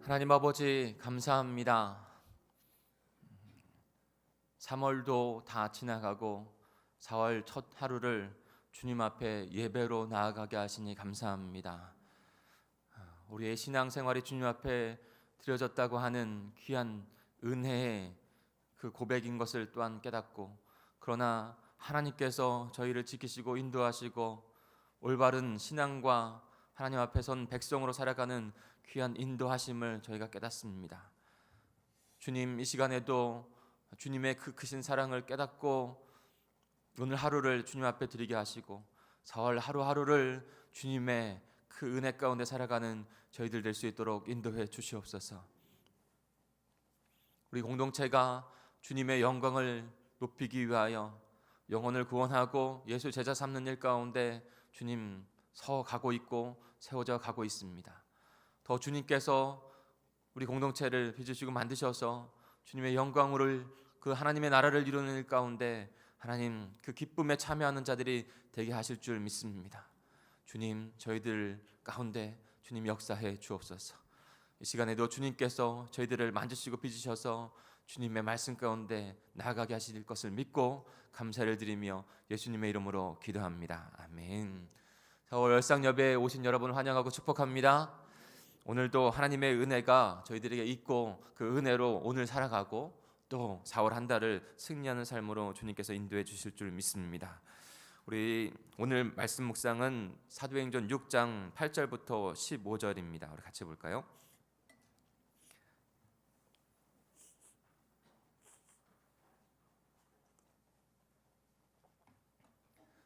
하나님 아버지 감사합니다. 3월도 다 지나가고 4월 첫 하루를 주님 앞에 예배로 나아가게 하시니 감사합니다. 우리의 신앙생활이 주님 앞에 드려졌다고 하는 귀한 은혜의 그 고백인 것을 또한 깨닫고, 그러나 하나님께서 저희를 지키시고 인도하시고 올바른 신앙과 하나님 앞에 선 백성으로 살아가는 귀한 인도하심을 저희가 깨닫습니다. 주님, 이 시간에도 주님의 그 크신 사랑을 깨닫고 오늘 하루를 주님 앞에 드리게 하시고 4월 하루하루를 주님의 그 은혜 가운데 살아가는 저희들 될 수 있도록 인도해 주시옵소서. 우리 공동체가 주님의 영광을 높이기 위하여 영혼을 구원하고 예수 제자 삼는 일 가운데 주님 서 가고 있고 세워져 가고 있습니다. 더 주님께서 우리 공동체를 빚으시고 만드셔서 주님의 영광을 그 하나님의 나라를 이루는 일 가운데 하나님 그 기쁨에 참여하는 자들이 되게 하실 줄 믿습니다. 주님, 저희들 가운데 주님 역사해 주옵소서. 이 시간에도 주님께서 저희들을 만지시고 빚으셔서 주님의 말씀 가운데 나아가게 하실 것을 믿고 감사를 드리며 예수님의 이름으로 기도합니다. 아멘. 4월 열상예배에 오신 여러분을 환영하고 축복합니다. 오늘도 하나님의 은혜가 저희들에게 있고 그 은혜로 오늘 살아가고 또 4월 한 달을 승리하는 삶으로 주님께서 인도해 주실 줄 믿습니다. 우리 오늘 말씀 묵상은 사도행전 6장 8절부터 15절입니다. 우리 같이 볼까요?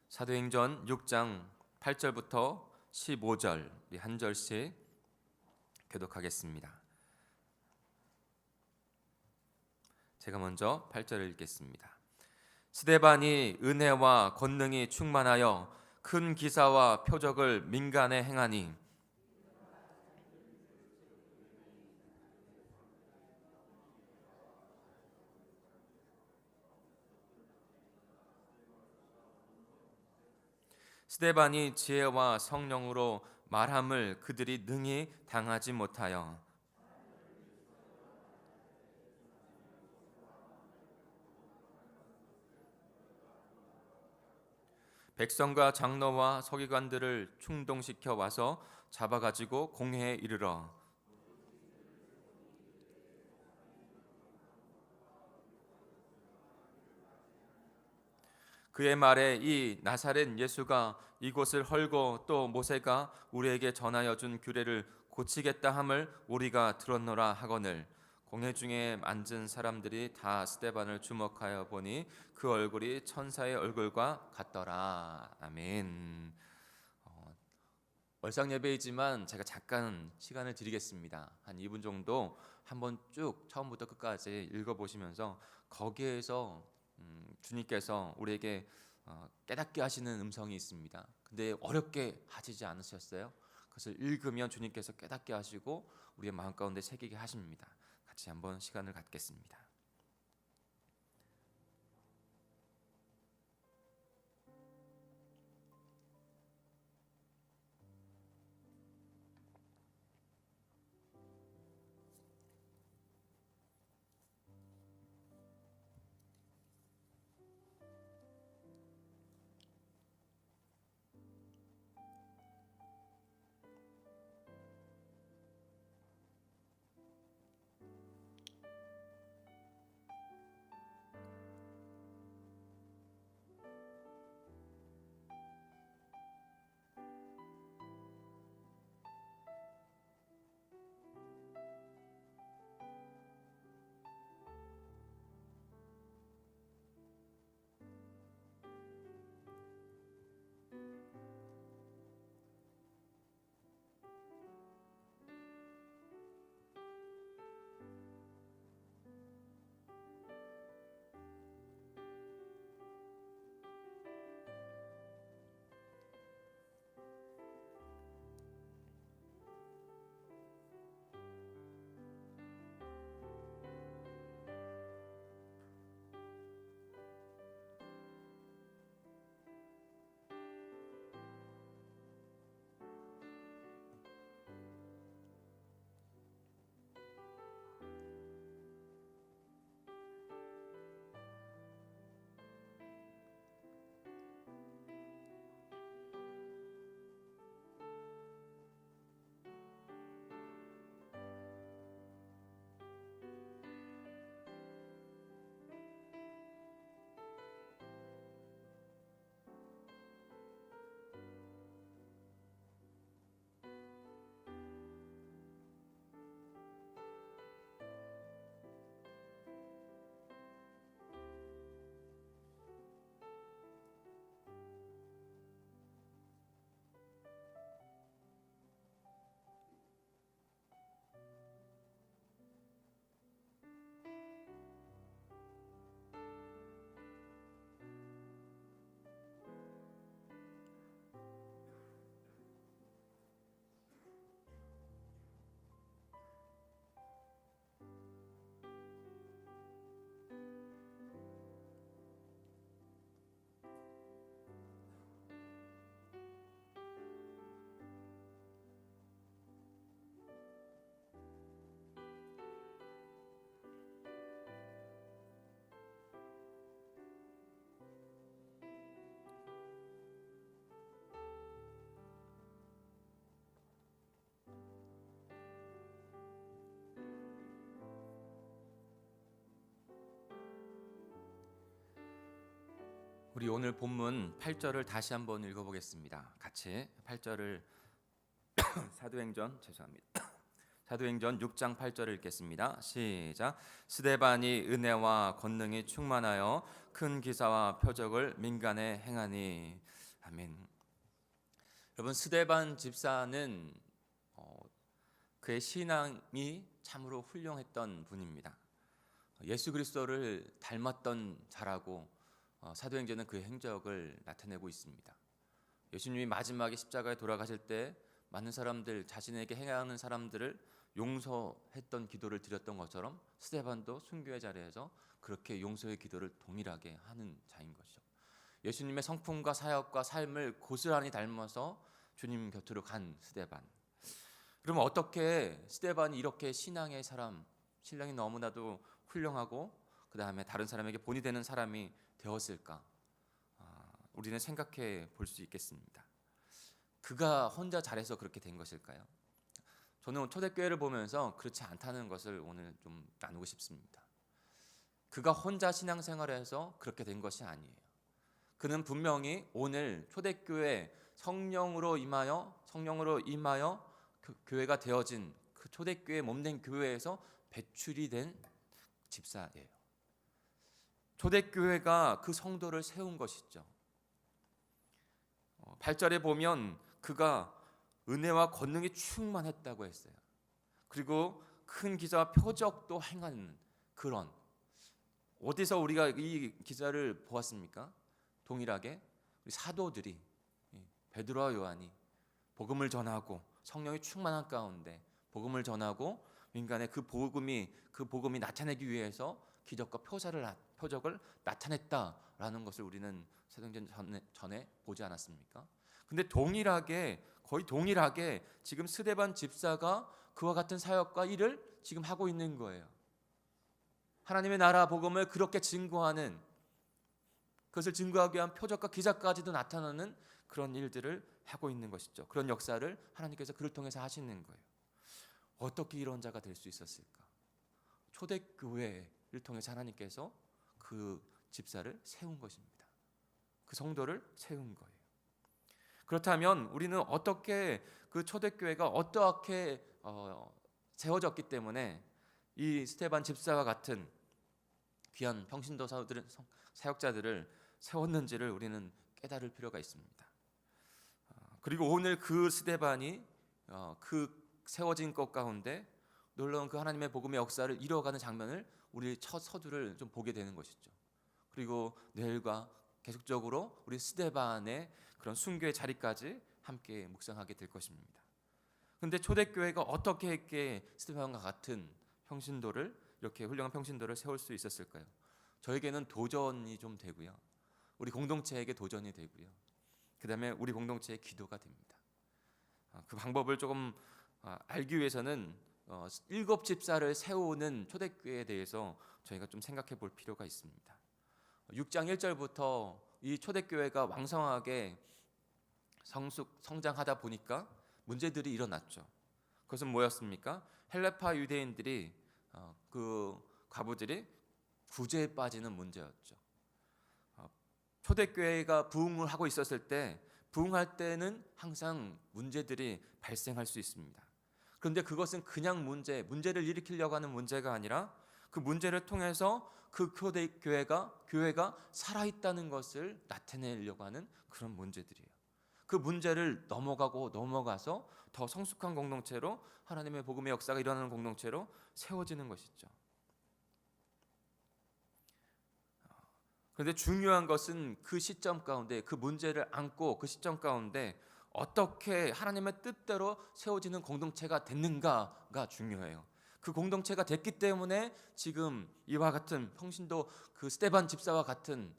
사도행전 6장 8절부터 15절 우리 한 절씩 교독하겠습니다. 제가 먼저 8절을 읽겠습니다. 스데반이 은혜와 권능이 충만하여 큰 기사와 표적을 민간에 행하니 스데반이 지혜와 성령으로 말함을 그들이 능히 당하지 못하여 백성과 장로와 서기관들을 충동시켜 와서 잡아가지고 공회에 이르러 그의 말에 이 나사렛 예수가 이곳을 헐고 또 모세가 우리에게 전하여 준 규례를 고치겠다 함을 우리가 들었노라 하거늘 공회 중에 앉은 사람들이 다 스데반을 주목하여 보니 그 얼굴이 천사의 얼굴과 같더라. 아멘. 월상 예배이지만 제가 잠깐 시간을 드리겠습니다. 한 2분 정도 한번 쭉 처음부터 끝까지 읽어보시면서 거기에서 주님께서 우리에게 깨닫게 하시는 음성이 있습니다. 근데 어렵게 하시지 않으셨어요? 그것을 읽으면 주님께서 깨닫게 하시고 우리의 마음 가운데 새기게 하십니다. 같이 한번 시간을 갖겠습니다. 우리 오늘 본문 8절을 다시 한번 읽어보겠습니다. 같이 8절을 사도행전 6장 8절을 읽겠습니다. 시작. 스데반이 은혜와 권능이 충만하여 큰 기사와 표적을 민간에 행하니. 아멘. 여러분, 스데반 집사는 그의 신앙이 참으로 훌륭했던 분입니다. 예수 그리스도를 닮았던 자라고 사도행전은 그의 행적을 나타내고 있습니다. 예수님이 마지막에 십자가에 돌아가실 때 많은 사람들, 자신에게 행하는 사람들을 용서했던 기도를 드렸던 것처럼 스데반도 순교의 자리에서 그렇게 용서의 기도를 동일하게 하는 자인 것이죠. 예수님의 성품과 사역과 삶을 고스란히 닮아서 주님 곁으로 간 스데반. 그러면 어떻게 스데반이 이렇게 신앙의 사람, 신앙이 너무나도 훌륭하고 그 다음에 다른 사람에게 본이 되는 사람이 되었을까? 우리는 생각해 볼 수 있겠습니다. 그가 혼자 잘해서 그렇게 된 것일까요? 저는 초대교회를 보면서 그렇지 않다는 것을 오늘 좀 나누고 싶습니다. 그가 혼자 신앙생활을 해서 그렇게 된 것이 아니에요. 그는 분명히 오늘 초대교회 성령으로 임하여 교회가 되어진 그 초대교회 몸된 교회에서 배출이 된 집사예요. 초대교회가 그 성도를 세운 것이죠. 8절에 보면 그가 은혜와 권능이 충만했다고 했어요. 그리고 큰 기사와 표적도 행하는 그런, 어디서 우리가 이 기사를 보았습니까? 동일하게 우리 사도들이, 베드로와 요한이 복음을 전하고 성령이 충만한 가운데 복음을 전하고 민간에 그 복음이 나타내기 위해서 기적과 표적을 나타냈다라는 것을 우리는 사도행전 전에 보지 않았습니까? 근데 거의 동일하게 지금 스데반 집사가 그와 같은 사역과 일을 지금 하고 있는 거예요. 하나님의 나라 복음을 그렇게 증거하는, 그것을 증거하기 위한 표적과 기사까지도 나타나는 그런 일들을 하고 있는 것이죠. 그런 역사를 하나님께서 그를 통해서 하시는 거예요. 어떻게 이런 자가 될 수 있었을까? 초대교회를 통해서 하나님께서 그 집사를 세운 것입니다. 그 성도를 세운 거예요. 그렇다면 우리는 어떻게 그 초대교회가 어떻게 세워졌기 때문에 이 스데반 집사와 같은 귀한 평신도 사역자들을 세웠는지를 우리는 깨달을 필요가 있습니다. 그리고 오늘 그 스데반이 그 세워진 것 가운데 놀라운 그 하나님의 복음의 역사를 이뤄가는 장면을 우리 첫 서두를 좀 보게 되는 것이죠. 그리고 내일과 계속적으로 우리 스데반의 그런 순교의 자리까지 함께 묵상하게 될 것입니다. 그런데 초대교회가 어떻게 이렇게 스데반과 같은 평신도를, 이렇게 훌륭한 평신도를 세울 수 있었을까요? 저에게는 도전이 좀 되고요. 우리 공동체에게 도전이 되고요. 그 다음에 우리 공동체의 기도가 됩니다. 그 방법을 조금 알기 위해서는 7 집사를 세우는 초대교회에 대해서 저희가 좀 생각해 볼 필요가 있습니다. 6장 1절부터 이 초대교회가 왕성하게 성장하다 보니까 문제들이 일어났죠. 그것은 뭐였습니까? 헬레파 유대인들이 그 과부들이 구제에 빠지는 문제였죠. 초대교회가 부흥을 하고 있었을 때, 부흥할 때는 항상 문제들이 발생할 수 있습니다. 그런데 그것은 그냥 문제를 일으키려고 하는 문제가 아니라 그 문제를 통해서 그 교회가 살아있다는 것을 나타내려고 하는 그런 문제들이에요. 그 문제를 넘어가서 더 성숙한 공동체로, 하나님의 복음의 역사가 일어나는 공동체로 세워지는 것이죠. 그런데 중요한 것은 그 시점 가운데, 그 문제를 안고 그 시점 가운데 어떻게 하나님의 뜻대로 세워지는 공동체가 됐는가가 중요해요. 그 공동체가 됐기 때문에 지금 이와 같은 평신도 그 스데반 집사와 같은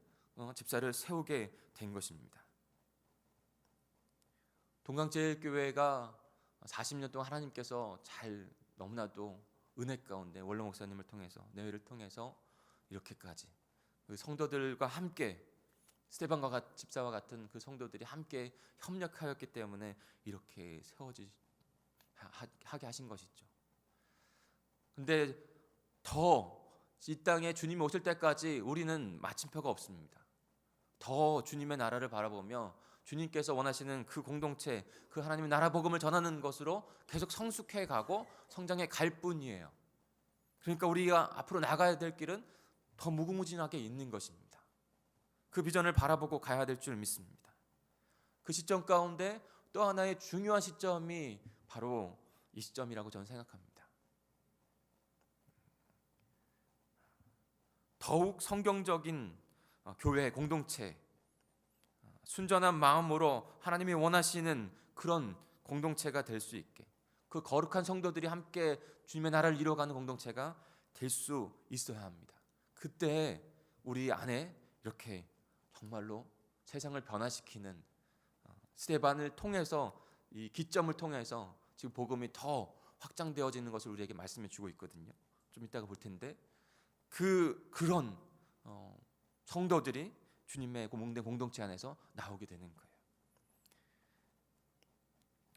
집사를 세우게 된 것입니다. 동강제일교회가 40년 동안 하나님께서 너무나도 은혜 가운데 원로 목사님을 통해서, 내외를 통해서 이렇게까지 그 성도들과 함께, 스데반과 집사와 같은 그 성도들이 함께 협력하였기 때문에 이렇게 하게 하신 것이죠. 근데 더 이 땅에 주님이 오실 때까지 우리는 마침표가 없습니다. 더 주님의 나라를 바라보며 주님께서 원하시는 그 공동체, 그 하나님의 나라 복음을 전하는 것으로 계속 성숙해 가고 성장해 갈 뿐이에요. 그러니까 우리가 앞으로 나가야 될 길은 더 무궁무진하게 있는 것입니다. 그 비전을 바라보고 가야 될 줄 믿습니다. 그 시점 가운데 또 하나의 중요한 시점이 바로 이 시점이라고 저는 생각합니다. 더욱 성경적인 교회 공동체, 순전한 마음으로 하나님이 원하시는 그런 공동체가 될 수 있게, 그 거룩한 성도들이 함께 주님의 나라를 이루어가는 공동체가 될 수 있어야 합니다. 그때 우리 안에 이렇게 정말로 세상을 변화시키는 스데반을 통해서, 이 기점을 통해서 지금 복음이 더 확장되어지는 것을 우리에게 말씀해 주고 있거든요. 좀 이따가 볼 텐데 그런 성도들이 주님의 공동된 공동체 안에서 나오게 되는 거예요.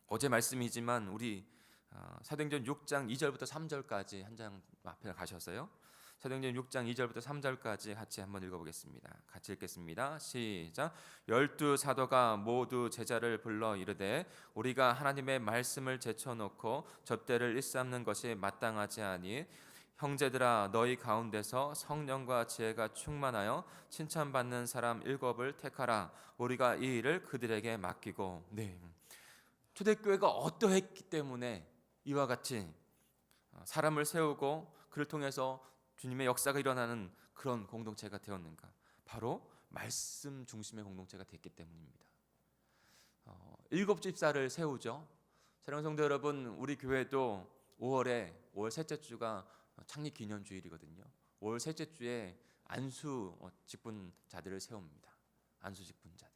어제 말씀이지만 우리 사도행전 6장 2절부터 3절까지 한 장 앞에 가셔서요. 사도행전 6장 2절부터 3절까지 같이 한번 읽어보겠습니다. 같이 읽겠습니다. 시작. 12 사도가 모두 제자를 불러 이르되 우리가 하나님의 말씀을 제쳐놓고 접대를 일삼는 것이 마땅하지 아니 형제들아 너희 가운데서 성령과 지혜가 충만하여 칭찬받는 사람 7을 택하라. 우리가 이 일을 그들에게 맡기고. 네. 초대교회가 어떠했기 때문에 이와 같이 사람을 세우고 그를 통해서 주님의 역사가 일어나는 그런 공동체가 되었는가? 바로 말씀 중심의 공동체가 됐기 때문입니다. 7 집사를 세우죠. 사랑하는 성도 여러분, 우리 교회도 5월 셋째 주가 창립 기념주일이거든요. 5월 셋째 주에 안수 직분자들을 세웁니다. 안수 직분자들.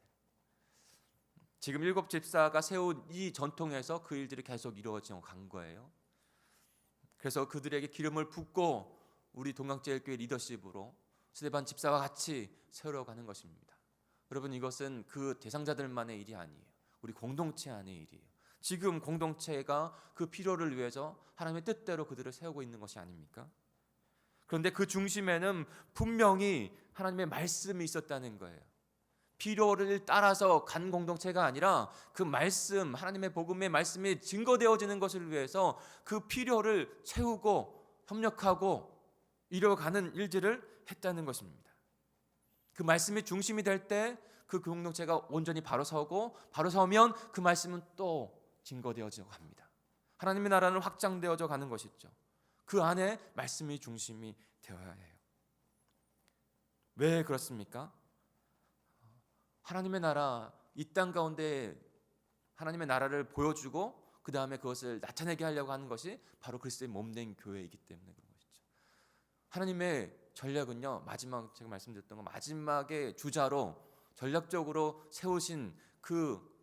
지금 7 집사가 세운 이 전통에서 그 일들이 계속 이루어져 간 거예요. 그래서 그들에게 기름을 붓고 우리 동강제일교회 리더십으로 스데반 집사와 같이 세워가는 것입니다. 여러분, 이것은 그 대상자들만의 일이 아니에요. 우리 공동체 안의 일이에요. 지금 공동체가 그 필요를 위해서 하나님의 뜻대로 그들을 세우고 있는 것이 아닙니까? 그런데 그 중심에는 분명히 하나님의 말씀이 있었다는 거예요. 필요를 따라서 간 공동체가 아니라 그 말씀, 하나님의 복음의 말씀이 증거되어지는 것을 위해서 그 필요를 채우고 협력하고 이뤄가는 일들을 했다는 것입니다. 그 말씀이 중심이 될 때 그 공동체가 온전히 바로 서고, 바로 서면 그 말씀은 또 증거되어져 갑니다. 하나님의 나라는 확장되어져 가는 것이죠. 그 안에 말씀이 중심이 되어야 해요. 왜 그렇습니까? 하나님의 나라, 이 땅 가운데 하나님의 나라를 보여주고 그 다음에 그것을 나타내게 하려고 하는 것이 바로 그리스도의 몸된 교회이기 때문에 그런 것이죠. 하나님의 전략은요, 마지막 제가 말씀드렸던 거 마지막에 주자로 전략적으로 세우신 그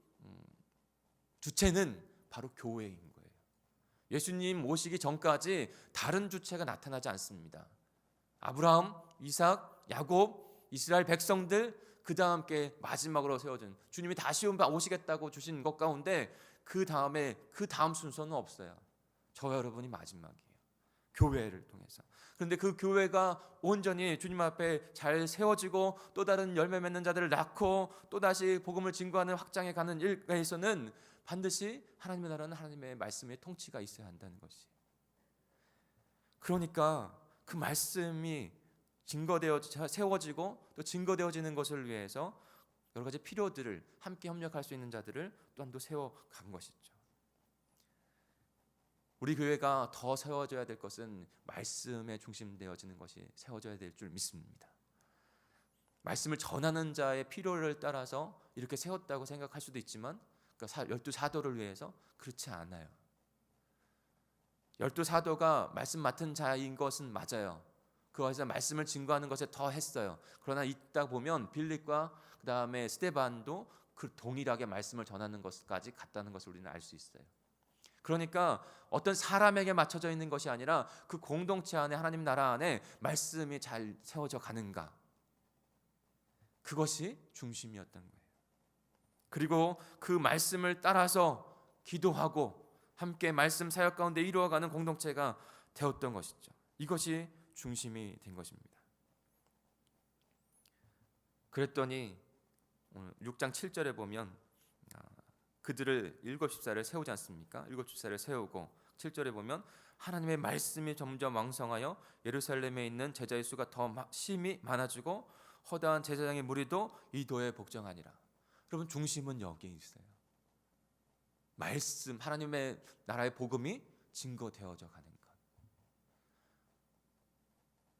주체는 바로 교회인 거예요. 예수님 오시기 전까지 다른 주체가 나타나지 않습니다. 아브라함, 이삭, 야곱, 이스라엘 백성들, 그 다음께 마지막으로 세워진 주님이 다시 오시겠다고 주신 것 가운데 그 다음에 그 다음 순서는 없어요. 저와 여러분이 마지막이에요. 교회를 통해서. 그런데 그 교회가 온전히 주님 앞에 잘 세워지고 또 다른 열매 맺는 자들을 낳고 또 다시 복음을 증거하는 확장해 가는 일에서는 반드시 하나님의 나라는 하나님의 말씀의 통치가 있어야 한다는 것이. 그러니까 그 말씀이 증거되어 세워지고 또 증거되어지는 것을 위해서 여러 가지 필요들을 함께 협력할 수 있는 자들을 또한 또 세워간 것이죠. 우리 교회가 더 세워져야 될 것은 말씀에 중심되어지는 것이 세워져야 될 줄 믿습니다. 말씀을 전하는 자의 필요를 따라서 이렇게 세웠다고 생각할 수도 있지만 12 사도를 위해서 그렇지 않아요. 12 사도가 말씀 맡은 자인 것은 맞아요. 그것에서 말씀을 증거하는 것에 더 했어요. 그러나 있다 보면 빌립과 그 다음에 스데반도 그 동일하게 말씀을 전하는 것까지 갔다는 것을 우리는 알 수 있어요. 그러니까 어떤 사람에게 맞춰져 있는 것이 아니라 그 공동체 안에 하나님 나라 안에 말씀이 잘 세워져 가는가, 그것이 중심이었던 거예요. 그리고 그 말씀을 따라서 기도하고 함께 말씀 사역 가운데 이루어가는 공동체가 되었던 것이죠. 이것이 중심이 된 것입니다. 그랬더니 6장 7절에 보면 그들을 일곱 집사를 세우지 않습니까? 일곱 집사를 세우고 7절에 보면 하나님의 말씀이 점점 왕성하여 예루살렘에 있는 제자의 수가 더 심히 많아지고 허다한 제사장의 무리도 이 도에 복종하니라. 여러분, 중심은 여기에 있어요. 말씀, 하나님의 나라의 복음이 증거되어져 가는 것.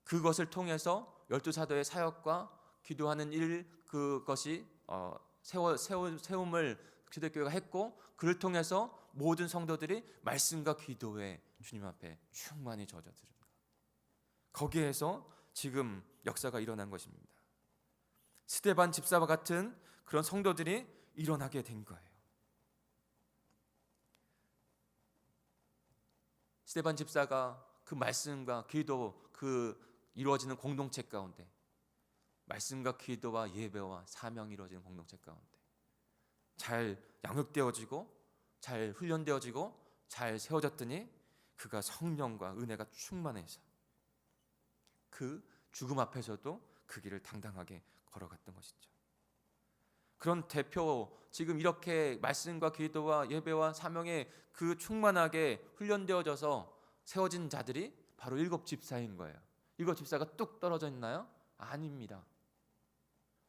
그것을 통해서 12사도의 사역과 기도하는 일, 그것이 세움을 기독교회가 했고, 그를 통해서 모든 성도들이 말씀과 기도에 주님 앞에 충만히 젖어드는 것. 거기에서 지금 역사가 일어난 것입니다. 스데반 집사와 같은 그런 성도들이 일어나게 된 거예요. 스데반 집사가 그 말씀과 기도, 그 이루어지는 공동체 가운데, 말씀과 기도와 예배와 사명이 이루어지는 공동체 가운데 잘 양육되어지고 잘 훈련되어지고 잘 세워졌더니 그가 성령과 은혜가 충만해서 그 죽음 앞에서도 그 길을 당당하게 걸어갔던 것이죠. 그런 대표, 지금 이렇게 말씀과 기도와 예배와 사명에 그 충만하게 훈련되어져서 세워진 자들이 바로 일곱 집사인 거예요. 일곱 집사가 뚝 떨어져 있나요? 아닙니다.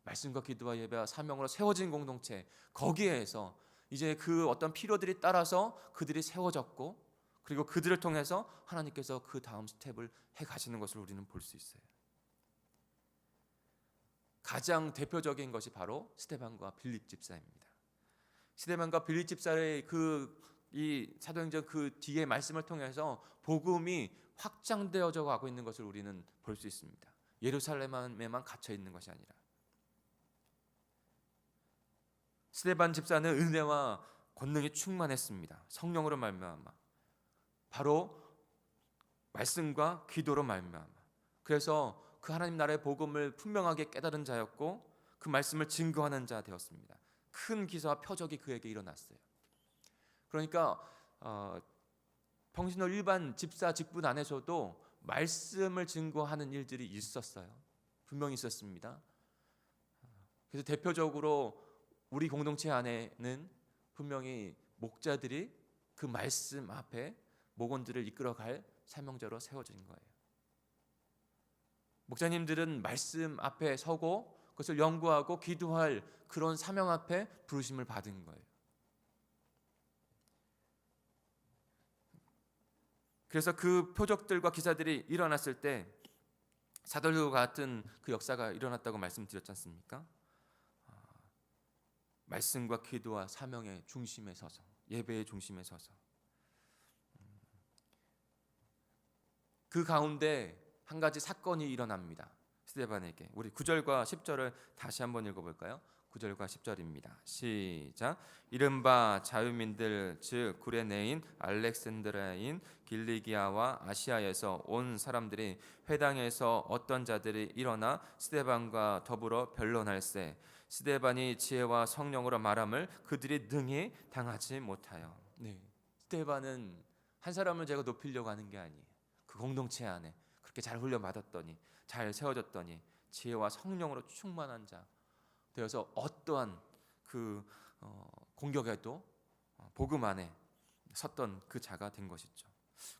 말씀과 기도와 예배와 사명으로 세워진 공동체, 거기에서 이제 그 어떤 필요들이 따라서 그들이 세워졌고, 그리고 그들을 통해서 하나님께서 그 다음 스텝을 해가시는 것을 우리는 볼 수 있어요. 가장 대표적인 것이 바로 스데반과 빌립 집사입니다. 스데반과 빌립 집사의 이 사도행전 그 뒤에 말씀을 통해서 복음이 확장되어져 가고 있는 것을 우리는 볼 수 있습니다. 예루살렘에만 갇혀 있는 것이 아니라. 스데반 집사는 은혜와 권능이 충만했습니다. 성령으로 말미암아, 바로 말씀과 기도로 말미암아. 그래서 그 하나님 나라의 복음을 분명하게 깨달은 자였고, 그 말씀을 증거하는 자 되었습니다. 큰 기사와 표적이 그에게 일어났어요. 그러니까 평신도 일반 집사 직분 안에서도 말씀을 증거하는 일들이 있었어요. 분명히 있었습니다. 그래서 대표적으로 우리 공동체 안에는 분명히 목자들이 그 말씀 앞에 목원들을 이끌어갈 사명자로 세워진 거예요. 목자님들은 말씀 앞에 서고 그것을 연구하고 기도할 그런 사명 앞에 부르심을 받은 거예요. 그래서 그 표적들과 기사들이 일어났을 때 사도들과 같은 그 역사가 일어났다고 말씀드렸지 않습니까? 말씀과 기도와 사명의 중심에 서서, 예배의 중심에 서서, 그 가운데 한 가지 사건이 일어납니다. 스데반에게. 우리 9절과 10절을 다시 한번 읽어볼까요? 9절과 10절입니다. 시작. 이른바 자유민들 즉 구레네인, 알렉산드라인, 길리기아와 아시아에서 온 사람들이 회당에서 어떤 자들이 일어나 스데반과 더불어 변론할세 스데반이 지혜와 성령으로 말함을 그들이 능히 당하지 못하여. 스데반은 한 사람을 제가 높이려고 하는 게 아니에요. 그 공동체 안에 그렇게 잘 훈련받았더니, 잘 세워졌더니 지혜와 성령으로 충만한 자 되어서 어떠한 그 공격에도 복음 안에 섰던 그 자가 된 것이죠.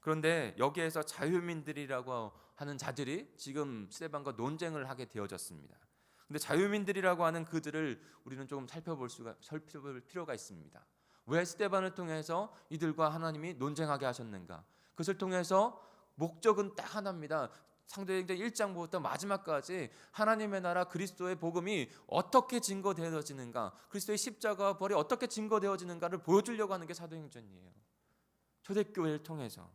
그런데 여기에서 자유민들이라고 하는 자들이 지금 스데반과 논쟁을 하게 되어졌습니다. 근데 자유민들이라고 하는 그들을 우리는 조금 살펴볼 필요가 있습니다. 왜 스데반을 통해서 이들과 하나님이 논쟁하게 하셨는가? 그것을 통해서 목적은 딱 하나입니다. 사도행전 1장부터 마지막까지 하나님의 나라 그리스도의 복음이 어떻게 증거되어지는가, 그리스도의 십자가와 벌이 어떻게 증거되어지는가를 보여주려고 하는 게 사도행전이에요. 초대교회를 통해서.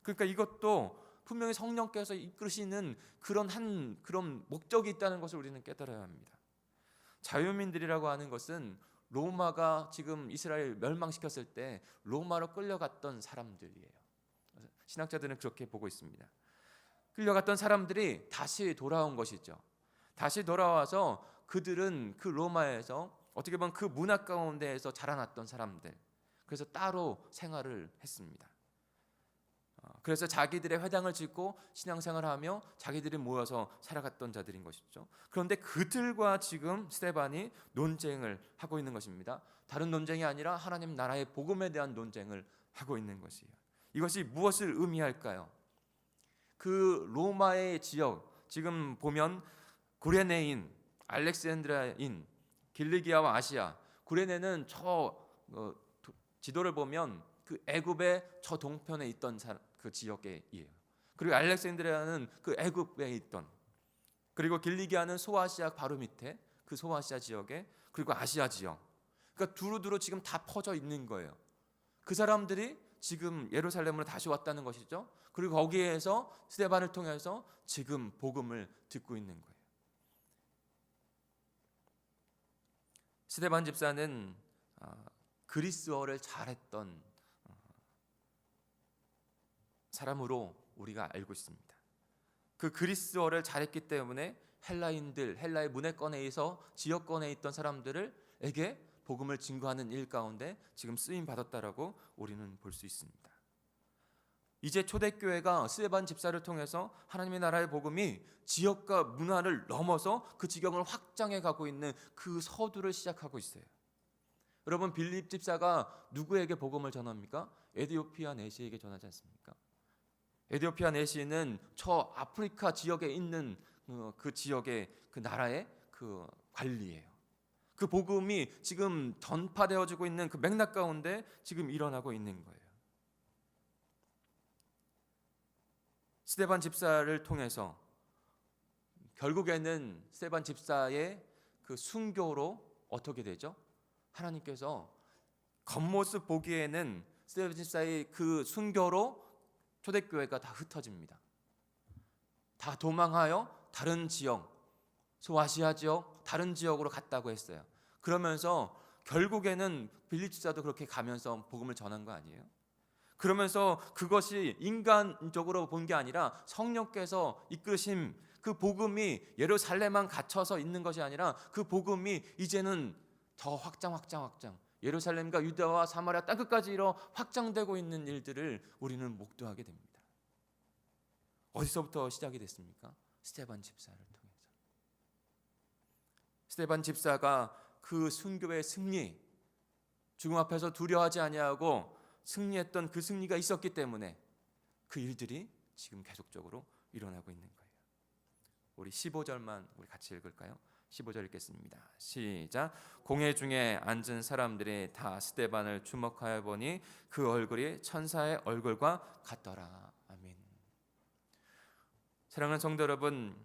그러니까 이것도 분명히 성령께서 이끄시는 그런 목적이 있다는 것을 우리는 깨달아야 합니다. 자유민들이라고 하는 것은 로마가 지금 이스라엘 멸망시켰을 때 로마로 끌려갔던 사람들이에요. 신학자들은 그렇게 보고 있습니다. 끌려갔던 사람들이 다시 돌아온 것이죠. 다시 돌아와서 그들은 그 로마에서 어떻게 보면 그 문화 가운데에서 자라났던 사람들, 그래서 따로 생활을 했습니다. 그래서 자기들의 회당을 짓고 신앙생활하며 자기들이 모여서 살아갔던 자들인 것이죠. 그런데 그들과 지금 스데반이 논쟁을 하고 있는 것입니다. 다른 논쟁이 아니라 하나님 나라의 복음에 대한 논쟁을 하고 있는 것이에요. 이것이 무엇을 의미할까요? 그 로마의 지역, 지금 보면 구레네인, 알렉산드리아인, 길리기아와 아시아. 구레네는 지도를 보면 그 애굽의 저 동편에 있던 그 지역이에요. 그리고 알렉산드리아는 그 애굽에 있던, 그리고 길리기아는 소아시아 바로 밑에 그 소아시아 지역에, 그리고 아시아 지역. 그러니까 두루두루 지금 다 퍼져 있는 거예요. 그 사람들이 지금 예루살렘으로 다시 왔다는 것이죠. 그리고 거기에서 스데반을 통해서 지금 복음을 듣고 있는 거예요. 스데반 집사는 그리스어를 잘했던 사람으로 우리가 알고 있습니다. 그 그리스어를 잘했기 때문에 헬라인들, 헬라의 문화권에서 지역권에 있던 사람들에게 복음을 증거하는 일 가운데 지금 쓰임 받았다라고 우리는 볼 수 있습니다. 이제 초대교회가 스데반 집사를 통해서 하나님의 나라의 복음이 지역과 문화를 넘어서 그 지경을 확장해 가고 있는 그 서두를 시작하고 있어요. 여러분, 빌립 집사가 누구에게 복음을 전합니까? 에티오피아 내시에게 전하지 않습니까? 에티오피아 내시는 저 아프리카 지역에 있는 그 지역의 그 나라의 그 관리예요. 그 복음이 지금 전파되어지고 있는 그 맥락 가운데 지금 일어나고 있는 거예요. 스데반 집사를 통해서 결국에는 스데반 집사의 그 순교로 어떻게 되죠? 하나님께서 겉모습 보기에는 스데반 집사의 그 순교로 초대교회가 다 흩어집니다. 다 도망하여 다른 지역, 소아시아 지역, 다른 지역으로 갔다고 했어요. 그러면서 결국에는 빌립 집사도 그렇게 가면서 복음을 전한 거 아니에요? 그러면서 그것이 인간적으로 본 게 아니라 성령께서 이끄심, 그 복음이 예루살렘만 갇혀서 있는 것이 아니라 그 복음이 이제는 더 확장 예루살렘과 유다와 사마리아 땅끝까지 이뤄 확장되고 있는 일들을 우리는 목도하게 됩니다. 어디서부터 시작이 됐습니까? 스데반 집사를 통해서. 스데반 집사가 그 순교의 승리, 죽음 앞에서 두려워하지 아니하고 승리했던 그 승리가 있었기 때문에 그 일들이 지금 계속적으로 일어나고 있는 거예요. 우리 15절만 우리 같이 읽을까요? 15절 읽겠습니다. 시작. 공회 중에 앉은 사람들이 다 스데반을 주목하여 보니 그 얼굴이 천사의 얼굴과 같더라. 아멘. 사랑하는 성도 여러분,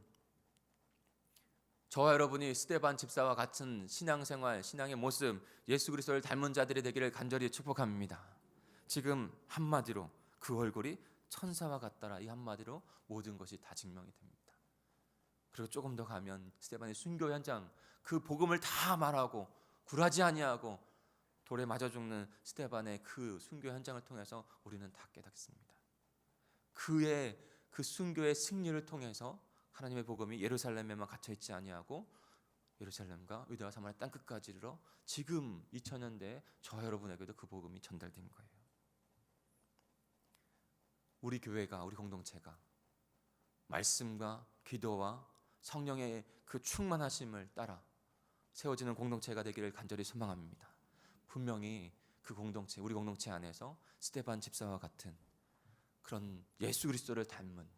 저와 여러분이 스데반 집사와 같은 신앙생활, 신앙의 모습, 예수 그리스도를 닮은 자들이 되기를 간절히 축복합니다. 지금 한마디로 그 얼굴이 천사와 같더라, 이 한마디로 모든 것이 다 증명이 됩니다. 그리고 조금 더 가면 스데반의 순교 현장, 그 복음을 다 말하고 굴하지 아니하고 돌에 맞아 죽는 스데반의 그 순교 현장을 통해서 우리는 다 깨닫습니다. 그의 그 순교의 승리를 통해서 하나님의 복음이 예루살렘에만 갇혀 있지 아니하고 예루살렘과 유다와 사마리아 땅 끝까지 이르러 지금 2000년대에 저 여러분에게도 그 복음이 전달된 거예요. 우리 교회가, 우리 공동체가 말씀과 기도와 성령의 그 충만하심을 따라 세워지는 공동체가 되기를 간절히 소망합니다. 분명히 그 공동체, 우리 공동체 안에서 스데반 집사와 같은 그런 예수 그리스도를 닮은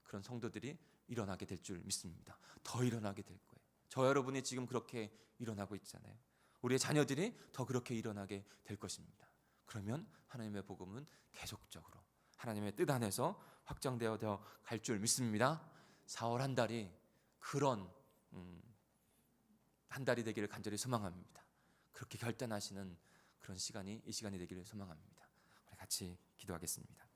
그런 성도들이 일어나게 될 줄 믿습니다. 더 일어나게 될 거예요. 저 여러분이 지금 그렇게 일어나고 있잖아요. 우리의 자녀들이 더 그렇게 일어나게 될 것입니다. 그러면 하나님의 복음은 계속적으로 하나님의 뜻 안에서 확장되어 갈 줄 믿습니다. 4월 한 달이 그런 한 달이 되기를 간절히 소망합니다. 그렇게 결단하시는 그런 시간이 이 시간이 되기를 소망합니다. 우리 같이 기도하겠습니다.